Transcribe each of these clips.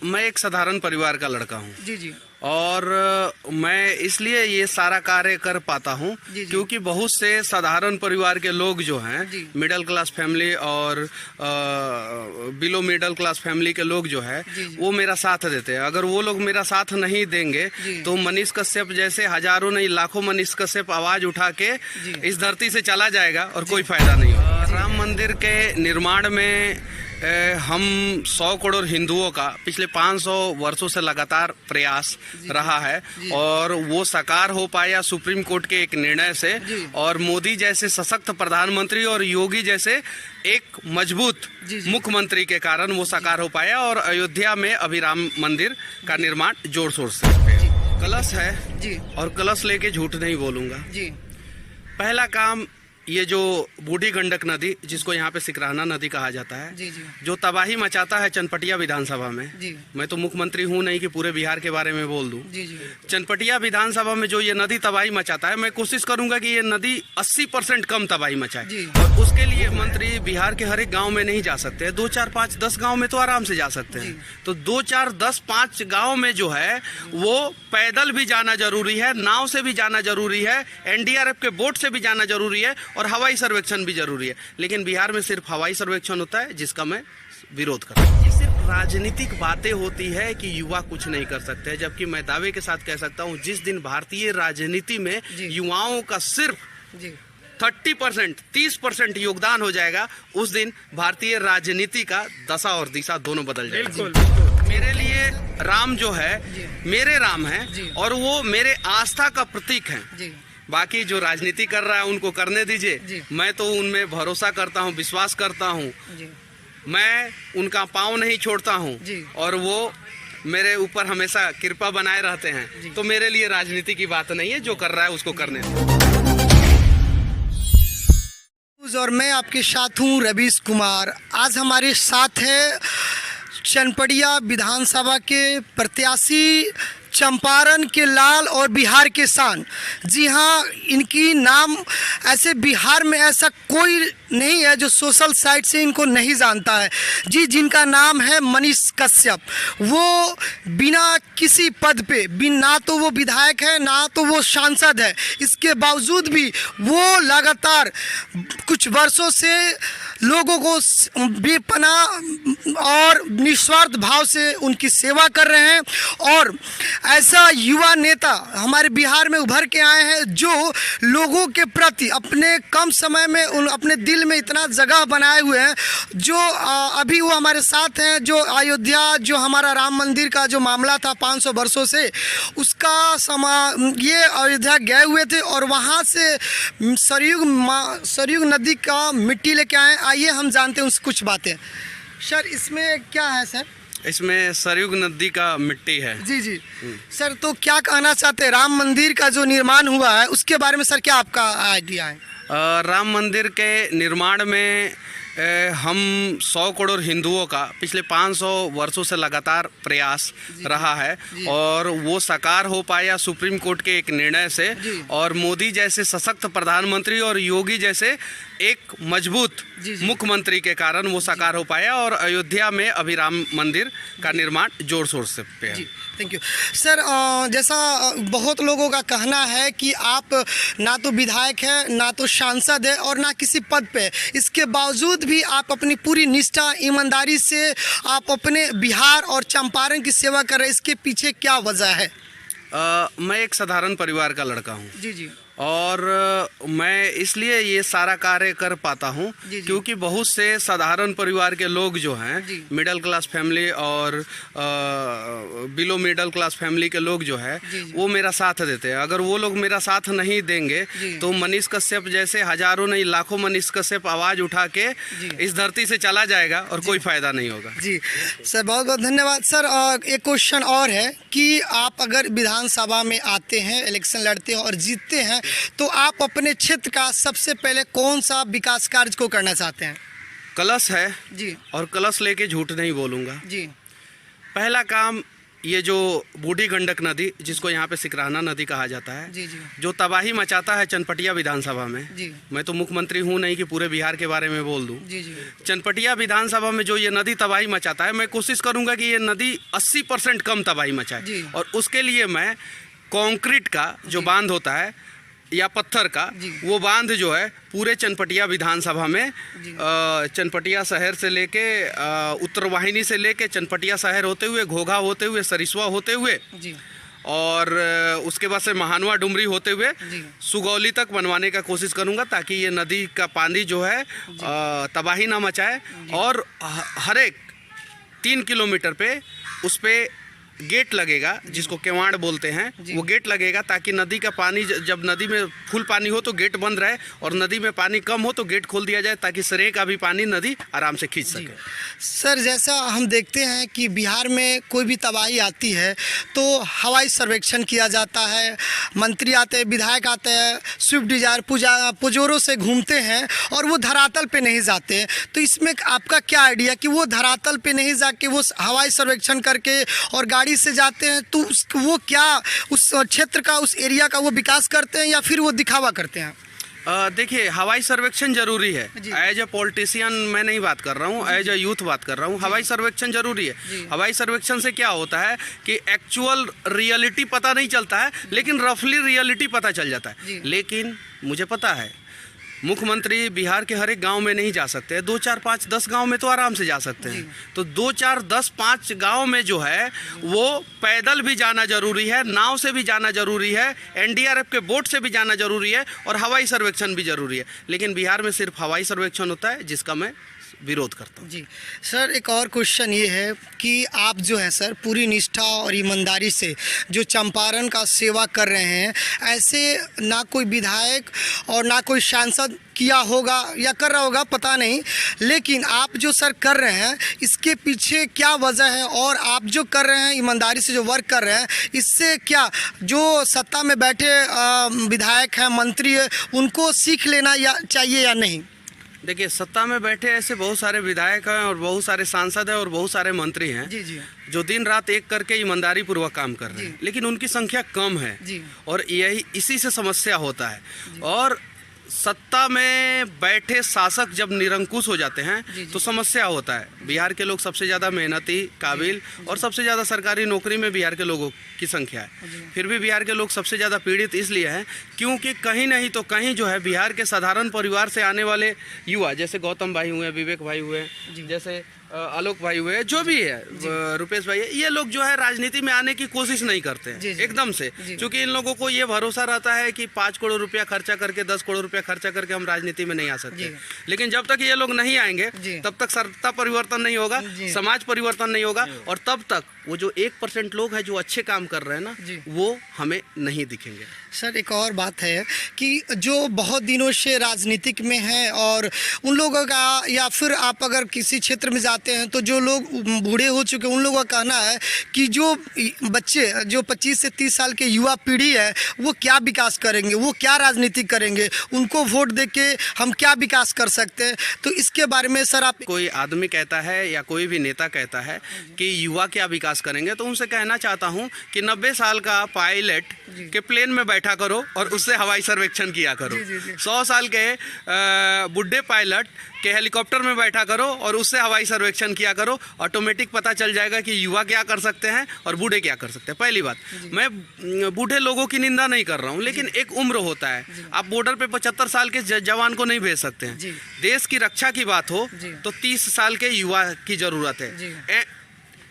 मैं एक साधारण परिवार का लड़का हूँ जी जी। और मैं इसलिए ये सारा कार्य कर पाता हूँ क्योंकि बहुत से साधारण परिवार के लोग जो हैं, मिडिल क्लास फैमिली और बिलो मिडिल क्लास फैमिली के लोग जो है वो मेरा साथ देते हैं। अगर वो लोग मेरा साथ नहीं देंगे तो मनीष कश्यप जैसे हजारों नहीं लाखों मनीष कश्यप आवाज उठा के इस धरती से चला जाएगा और कोई फायदा नहीं होगा। राम मंदिर के निर्माण में हम 100 करोड़ हिंदुओं का पिछले 500 वर्षों से लगातार प्रयास रहा है और वो साकार हो पाया सुप्रीम कोर्ट के एक निर्णय से, और मोदी जैसे सशक्त प्रधानमंत्री और योगी जैसे एक मजबूत मुख्यमंत्री के कारण वो साकार हो पाया। और अयोध्या में अभी राम मंदिर का निर्माण जोर शोर से कलश है और कलश लेके झूठ नहीं बोलूंगा। पहला काम ये जो बूढ़ी गंडक नदी, जिसको यहाँ पे सिकराना नदी कहा जाता है, जो तबाही मचाता है चनपटिया विधानसभा में, मैं तो मुख्यमंत्री हूँ नहीं कि पूरे बिहार के बारे में बोल दूँ। चनपटिया विधानसभा में जो ये नदी तबाही मचाता है, मैं कोशिश करूंगा कि ये नदी 80% कम तबाही मचाए। और उसके लिए मंत्री बिहार के हर एक गाँव में नहीं जा सकते, 2 4 5 10 गाँव में तो आराम से जा सकते हैं। तो 2 4 10 5 गाँव में जो है वो पैदल भी जाना जरूरी है, नाव से भी जाना जरूरी है, NDRF के बोट से भी जाना जरूरी है और हवाई सर्वेक्षण भी जरूरी है। लेकिन बिहार में सिर्फ हवाई सर्वेक्षण होता है, जिसका मैं विरोध करता हूँ। ये सिर्फ राजनीतिक बातें होती है कि युवा कुछ नहीं कर सकते, जबकि मैं दावे के साथ कह सकता हूँ जिस दिन भारतीय राजनीति में युवाओं का सिर्फ 30% 30% योगदान हो जाएगा, उस दिन भारतीय राजनीति का दशा और दिशा दोनों बदल जाएगा। मेरे लिए राम जो है मेरे राम है और वो मेरे आस्था का प्रतीक है। बाकी जो राजनीति कर रहा है उनको करने दीजिए, मैं तो उनमें भरोसा करता हूँ, विश्वास करता हूँ, मैं उनका पाँव नहीं छोड़ता हूँ और वो मेरे ऊपर हमेशा कृपा बनाए रहते हैं। तो मेरे लिए राजनीति की बात नहीं है, जो कर रहा है उसको करने दीजिए। और मैं आपके साथ हूँ रवीश कुमार। आज हमारे साथ है चनपटिया विधानसभा के प्रत्याशी, चंपारण के लाल और बिहार के शान। जी हाँ, इनकी नाम ऐसे बिहार में ऐसा कोई नहीं है जो सोशल साइट से इनको नहीं जानता है जी, जिनका नाम है मनीष कश्यप। वो बिना किसी पद पे, ना तो वो विधायक है ना तो वो सांसद है, इसके बावजूद भी वो लगातार कुछ वर्षों से लोगों को बेपनाह और निस्वार्थ भाव से उनकी सेवा कर रहे हैं। और ऐसा युवा नेता हमारे बिहार में उभर के आए हैं जो लोगों के प्रति अपने कम समय में अपने दिल में इतना जगह बनाए हुए हैं। जो अभी वो हमारे साथ हैं, जो अयोध्या, जो हमारा राम मंदिर का जो मामला था 500 वर्षों से, उसका ये अयोध्या गए हुए थे और वहाँ से सरयू नदी का मिट्टी लेके आए। आइए हम जानते हैं उनसे कुछ बातें। सर, इसमें क्या है सर? इसमें सरयू नदी का मिट्टी है। जी सर, तो क्या कहना चाहते हैं? राम मंदिर का जो निर्माण हुआ है उसके बारे में सर क्या आपका आइडिया है? राम मंदिर के निर्माण में हम 100 करोड़ हिंदुओं का पिछले 500 वर्षों से लगातार प्रयास रहा है और वो साकार हो पाया सुप्रीम कोर्ट के एक निर्णय से, और मोदी जैसे सशक्त प्रधानमंत्री और योगी जैसे एक मजबूत मुख्यमंत्री के कारण वो साकार हो पाया। और अयोध्या में अभी राम मंदिर का निर्माण जोर शोर से पे है। Thank you sir. जैसा बहुत लोगों का कहना है कि आप ना तो विधायक हैं, ना तो सांसद है और ना किसी पद पे, इसके बावजूद भी आप अपनी पूरी निष्ठा, ईमानदारी से आप अपने बिहार और चंपारण की सेवा कर रहे हैं, इसके पीछे क्या वजह है? मैं एक साधारण परिवार का लड़का हूँ जी और मैं इसलिए ये सारा कार्य कर पाता हूँ क्योंकि बहुत से साधारण परिवार के लोग जो हैं, मिडिल क्लास फैमिली और बिलो मिडिल क्लास फैमिली के लोग जो है वो मेरा साथ देते हैं। अगर वो लोग मेरा साथ नहीं देंगे तो मनीष कश्यप जैसे हजारों नहीं लाखों मनीष कश्यप आवाज उठा के इस धरती से चला जाएगा और कोई फायदा नहीं होगा। जी सर, बहुत बहुत धन्यवाद सर। एक क्वेश्चन और है कि आप अगर विधानसभा में आते हैं, इलेक्शन लड़ते हैं और जीतते हैं, तो आप अपने क्षेत्र का सबसे पहले कौन सा विकास कार्य को करना चाहते हैं? कलश है और कलश लेके झूठ नहीं बोलूंगा। जी। पहला काम ये जो बूढ़ी गंडक नदी, जिसको यहाँ पे सिकराना नदी कहा जाता है, जी जी जो तबाही मचाता है चनपटिया विधानसभा में। जी मैं तो मुख्यमंत्री हूँ नहीं कि पूरे बिहार के बारे में बोल दूँ। जी जी चनपटिया विधानसभा में जो ये नदी तबाही मचाता है, मैं कोशिश करूँगा कि ये नदी 80% कम तबाही जी। मचाए, और उसके लिए मैं कंक्रीट का जो बांध होता है या पत्थर का, जी। वो बांध जो है पूरे चनपटिया विधानसभा में, चनपटिया शहर से लेके उत्तर वाहिनी से लेके चनपटिया शहर होते हुए, घोघा होते हुए, सरिसवा होते हुए, जी और उसके बाद से महानवा डुमरी होते हुए जी सुगौली तक बनवाने का कोशिश करूंगा, ताकि ये नदी का पानी जो है तबाही ना मचाए, और हर एक 3 किलोमीटर पे उस पे गेट लगेगा, जिसको केवाड़ बोलते हैं, वो गेट लगेगा, ताकि नदी का पानी, जब नदी में फुल पानी हो तो गेट बंद रहे, और नदी में पानी कम हो तो गेट खोल दिया जाए, ताकि सरे का भी पानी नदी आराम से खींच सके। सर, जैसा हम देखते हैं कि बिहार में कोई भी तबाही आती है तो हवाई सर्वेक्षण किया जाता है, मंत्री आते हैं, विधायक आते हैं, स्विफ्ट डिजायर पुजोरों से घूमते हैं, और वो धरातल पे नहीं जाते हैं। तो इसमें आपका क्या आइडिया कि वो धरातल पे नहीं जाके वो हवाई सर्वेक्षण करके और गाड़ी से जाते हैं, तो वो क्या उस क्षेत्र का, उस एरिया का वो विकास करते हैं, या फिर वो दिखावा करते हैं? देखिए, हवाई सर्वेक्षण जरूरी है। एज ए पॉलिटिशियन मैं नहीं बात कर रहा हूँ, एज ए यूथ बात कर रहा हूँ। हवाई सर्वेक्षण जरूरी है। हवाई सर्वेक्षण से क्या होता है कि एक्चुअल रियलिटी पता नहीं चलता है, लेकिन रफली रियलिटी पता चल जाता है। लेकिन मुझे पता है मुख्यमंत्री बिहार के हर एक गांव में नहीं जा सकते, 2 4 5 10 गांव में तो आराम से जा सकते हैं। तो 2 4 10 5 गांव में जो है वो पैदल भी जाना जरूरी है, नाव से भी जाना जरूरी है, एनडीआरएफ के बोट से भी जाना जरूरी है, और हवाई सर्वेक्षण भी जरूरी है। लेकिन बिहार में सिर्फ हवाई सर्वेक्षण होता है, जिसका मैं विरोध करता हूँ। जी सर, एक और क्वेश्चन ये है कि आप जो है सर पूरी निष्ठा और ईमानदारी से जो चंपारण का सेवा कर रहे हैं, ऐसे ना कोई विधायक और ना कोई सांसद किया होगा या कर रहा होगा, पता नहीं, लेकिन आप जो सर कर रहे हैं इसके पीछे क्या वजह है, और आप जो कर रहे हैं ईमानदारी से जो वर्क कर रहे हैं, इससे क्या जो सत्ता में बैठे विधायक हैं, मंत्री है, उनको सीख लेना चाहिए या नहीं? देखिए, सत्ता में बैठे ऐसे बहुत सारे विधायक हैं, और बहुत सारे सांसद हैं, और बहुत सारे मंत्री हैं, जी जी, जो दिन रात एक करके ईमानदारी पूर्वक काम कर रहे हैं, लेकिन उनकी संख्या कम है, और यही इसी से समस्या होता है। और सत्ता में बैठे शासक जब निरंकुश हो जाते हैं तो समस्या होता है। बिहार के लोग सबसे ज़्यादा मेहनती, काबिल, और सबसे ज़्यादा सरकारी नौकरी में बिहार के लोगों की संख्या है। फिर भी बिहार के लोग सबसे ज़्यादा पीड़ित इसलिए हैं क्योंकि कहीं नहीं तो कहीं जो है बिहार के साधारण परिवार से आने वाले युवा, जैसे गौतम भाई हुए, विवेक भाई हुए, जैसे आलोक भाई हुए, जो भी है, रुपेश भाई है, ये लोग जो है राजनीति में आने की कोशिश नहीं करते हैं एकदम से, क्योंकि इन लोगों को ये भरोसा रहता है कि 5 करोड़ रुपया खर्चा करके, 10 करोड़ रुपया खर्चा करके हम राजनीति में नहीं आ सकते। लेकिन जब तक ये लोग नहीं आएंगे तब तक सत्ता परिवर्तन नहीं होगा, समाज परिवर्तन नहीं होगा, और तब तक वो जो 1% लोग हैं जो अच्छे काम कर रहे हैं ना, वो हमें नहीं दिखेंगे। सर, एक और बात है कि जो बहुत दिनों से राजनीतिक में हैं, और उन लोगों का, या फिर आप अगर किसी क्षेत्र में जाते हैं तो जो लोग बूढ़े हो चुके हैं, उन लोगों का कहना है कि जो बच्चे, जो 25 से 30 साल के युवा पीढ़ी है, वो क्या विकास करेंगे, वो क्या राजनीति करेंगे, उनको वोट दे के हम क्या विकास कर सकते हैं? तो इसके बारे में सर आप, कोई आदमी कहता है या कोई भी नेता कहता है कि युवा क्या विकास करेंगे, तो उनसे कहना चाहता हूं कि 90 साल का पायलट के प्लेन में बैठा करो और उससे हवाई सर्वेक्षण किया करो। 100 साल के बुढ़े पायलट के हेलीकॉप्टर में बैठा करो और उससे हवाई सर्वेक्षण किया करो। ऑटोमेटिक पता चल जाएगा कि युवा क्या कर सकते हैं और बूढ़े क्या कर सकते हैं। पहली बात, मैं बूढ़े लोगों की निंदा नहीं कर रहा हूं, लेकिन एक उम्र होता है। आप बॉर्डर पे 75 साल के जवान को नहीं भेज सकते हैं। देश की रक्षा की बात हो तो 30 साल के युवा की जरूरत है।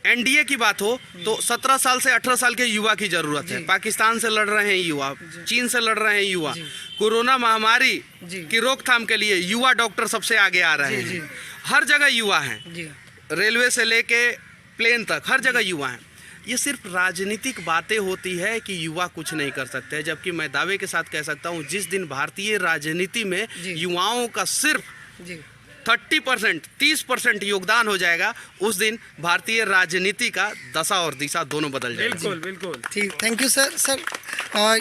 एनडीए की बात हो तो 17 साल से 18 साल के युवा की जरूरत है। पाकिस्तान से लड़ रहे हैं युवा, चीन से लड़ रहे हैं युवा, कोरोना महामारी की रोकथाम के लिए युवा डॉक्टर सबसे आगे आ रहे हैं। हर जगह युवा हैं, रेलवे से लेके प्लेन तक हर जगह युवा हैं। ये सिर्फ राजनीतिक बातें होती है कि युवा कुछ नहीं कर सकते, जबकि मैं दावे के साथ कह सकता हूँ जिस दिन भारतीय राजनीति में युवाओं का सिर्फ 30%, 30% योगदान हो जाएगा, उस दिन भारतीय राजनीति का दशा और दिशा दोनों बदल जाएगा। बिल्कुल बिल्कुल। ठीक, थैंक यू सर। सर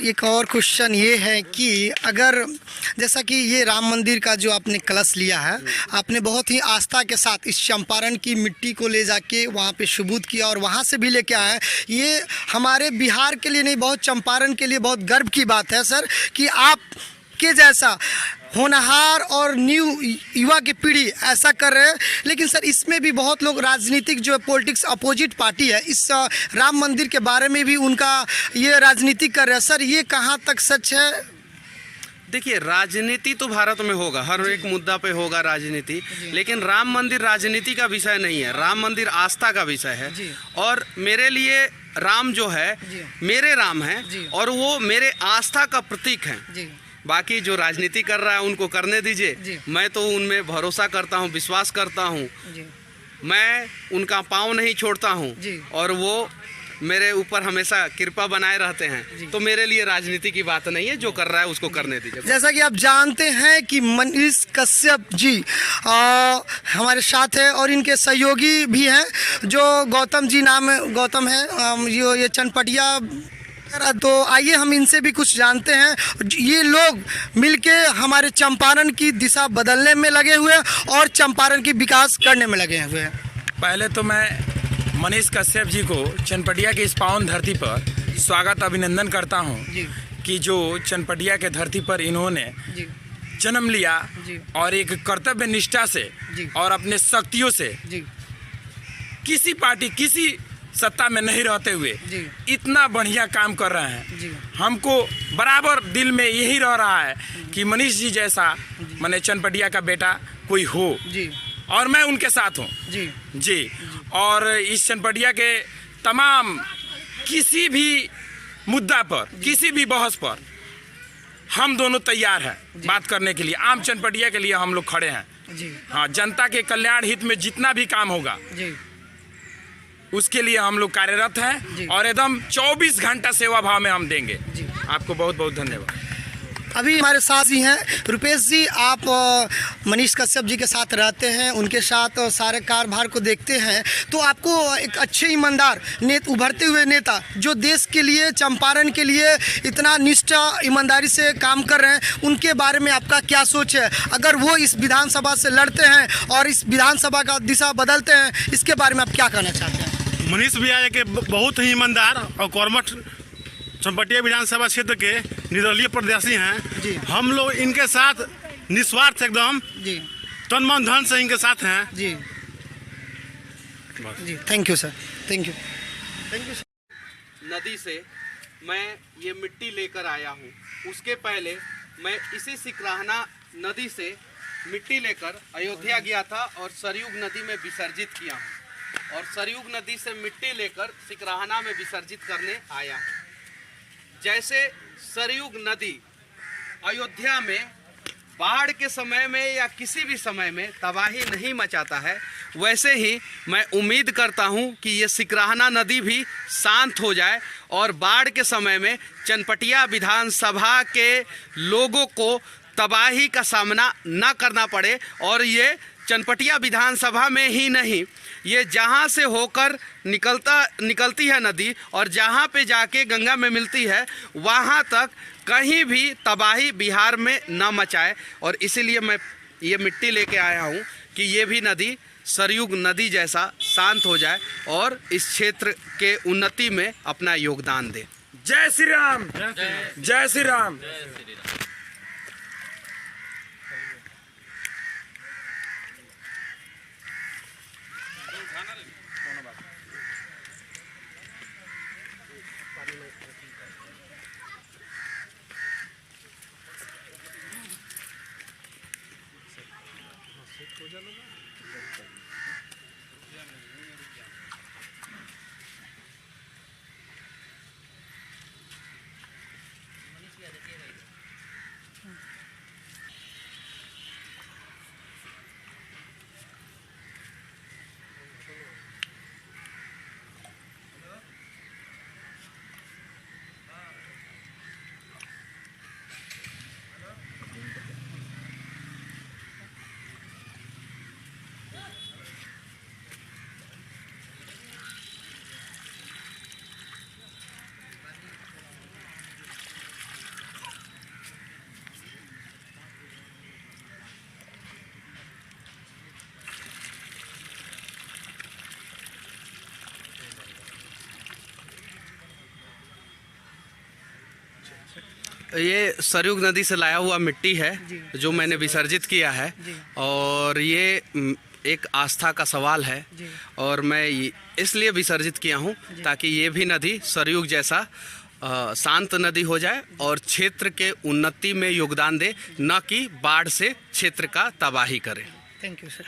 एक और क्वेश्चन ये है कि अगर जैसा कि ये राम मंदिर का जो आपने कलश लिया है, आपने बहुत ही आस्था के साथ इस चंपारण की मिट्टी को ले जाके वहाँ पे सुबूत किया और वहाँ से भी लेके आए हैं। ये हमारे बिहार के लिए नहीं, बहुत चंपारण के लिए बहुत गर्व की बात है सर कि आप के जैसा होनहार और न्यू युवा की पीढ़ी ऐसा कर रहे हैं। लेकिन सर इसमें भी बहुत लोग राजनीतिक जो पॉलिटिक्स अपोजिट पार्टी है, इस राम मंदिर के बारे में भी उनका ये राजनीति कर रहे हैं। सर ये कहाँ तक सच है? देखिए, राजनीति तो भारत में होगा, हर एक मुद्दा पे होगा राजनीति, लेकिन राम मंदिर राजनीति का विषय नहीं है। राम मंदिर आस्था का विषय है। और मेरे लिए राम जो है मेरे राम है और वो मेरे आस्था का प्रतीक है। बाकी जो राजनीति कर रहा है उनको करने दीजिए, मैं तो उनमें भरोसा करता हूँ, विश्वास करता हूँ, मैं उनका पाँव नहीं छोड़ता हूँ और वो मेरे ऊपर हमेशा कृपा बनाए रहते हैं। तो मेरे लिए राजनीति की बात नहीं है, जो कर रहा है उसको करने दीजिए। जैसा कि आप जानते हैं कि मनीष कश्यप जी हमारे साथ है और इनके सहयोगी भी हैं, जो गौतम जी नाम गौतम है, ये चनपटिया। तो आइए हम इनसे भी कुछ जानते हैं। ये लोग मिलके हमारे चंपारण की दिशा बदलने में लगे हुए हैं और चंपारण की विकास करने में लगे हुए हैं। पहले तो मैं मनीष कश्यप जी को चनपटिया की इस पावन धरती पर स्वागत अभिनंदन करता हूँ कि जो चनपटिया के धरती पर इन्होंने जन्म लिया और एक कर्तव्य निष्ठा से और अपने शक्तियों से किसी पार्टी किसी सत्ता में नहीं रहते हुए इतना बढ़िया काम कर रहे हैं। हमको बराबर दिल में यही रह रहा है कि मनीष जी जैसा मैंने चनपटिया का बेटा कोई हो और मैं उनके साथ हूँ जी। और इस चनपटिया के तमाम किसी भी मुद्दा पर किसी भी बहस पर हम दोनों तैयार हैं बात करने के लिए। आम चनपटिया के लिए हम लोग खड़े हैं। हाँ, जनता के कल्याण हित में जितना भी काम होगा उसके लिए हम लोग कार्यरत हैं और एकदम 24 घंटा सेवा भाव में हम देंगे। आपको बहुत बहुत धन्यवाद। अभी हमारे साथ ही हैं रुपेश जी। आप मनीष कश्यप जी के साथ रहते हैं, उनके साथ सारे कार्यभार को देखते हैं, तो आपको एक अच्छे ईमानदार उभरते हुए नेता जो देश के लिए चंपारण के लिए इतना निष्ठा ईमानदारी से काम कर रहे हैं, उनके बारे में आपका क्या सोच है? अगर वो इस विधानसभा से लड़ते हैं और इस विधानसभा का दिशा बदलते हैं, इसके बारे में आप क्या कहना चाहते हैं? मनीष भैया के बहुत ही ईमानदार और कर्मठ चनपटिया विधानसभा क्षेत्र के निर्दलीय प्रत्याशी हैं। हम लोग इनके साथ निस्वार्थ एकदम तन मन धन से इनके साथ हैं। जी thank you sir, thank you नदी से मैं ये मिट्टी लेकर आया हूँ। उसके पहले मैं इसी सिकराहना नदी से मिट्टी लेकर अयोध्या गया था और सरयुग नदी में विसर्जित किया हूँ और सरयुग नदी से मिट्टी लेकर सिकराहना में विसर्जित करने आया हूँ। जैसे सरयुग नदी अयोध्या में बाढ़ के समय में या किसी भी समय में तबाही नहीं मचाता है, वैसे ही मैं उम्मीद करता हूं कि ये सिकराहना नदी भी शांत हो जाए और बाढ़ के समय में चनपटिया विधानसभा के लोगों को तबाही का सामना न करना पड़े। और ये चनपटिया विधानसभा में ही नहीं, ये जहाँ से होकर निकलती है नदी और जहाँ पे जाके गंगा में मिलती है, वहाँ तक कहीं भी तबाही बिहार में न मचाए। और इसीलिए मैं ये मिट्टी लेके आया हूँ कि ये भी नदी सरयुग नदी जैसा शांत हो जाए और इस क्षेत्र के उन्नति में अपना योगदान दे। जय श्री राम, जय श्री राम। ये सरयुग नदी से लाया हुआ मिट्टी है जो मैंने विसर्जित किया है, और ये एक आस्था का सवाल है, और मैं इसलिए विसर्जित किया हूँ ताकि ये भी नदी सरयुग जैसा शांत नदी हो जाए और क्षेत्र के उन्नति में योगदान दे, न कि बाढ़ से क्षेत्र का तबाही करे। Thank you sir.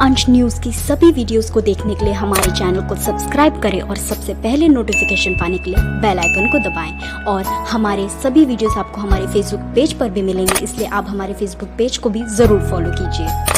अंश न्यूज की सभी वीडियोस को देखने के लिए हमारे चैनल को सब्सक्राइब करें और सबसे पहले नोटिफिकेशन पाने के लिए बेल आइकन को दबाएं। और हमारे सभी वीडियोस आपको हमारे फेसबुक पेज पर भी मिलेंगे, इसलिए आप हमारे फेसबुक पेज को भी जरूर फॉलो कीजिए।